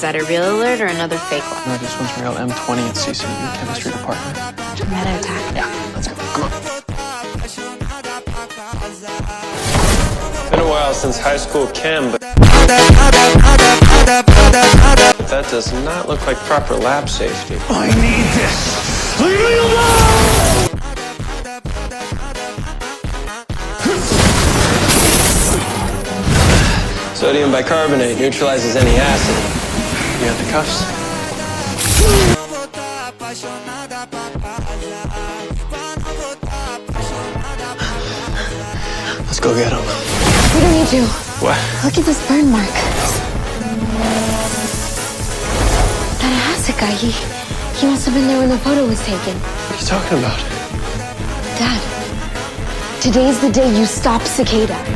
that a real alert or another fake one? No, this one's real. M20 at CCU chemistry department. Meta attack. Yeah, let's go. Come on. Been a while since high school chem, but that does not look like proper lab safety. I need this. Leave me alone! Sodium bicarbonate neutralizes any acid. You got the cuffs? Let's go get him. We don't need to. What? Look at this burn mark. That acid guy, he must have been there when the photo was taken. What are you talking about? Dad, today's the day you stop Cicada.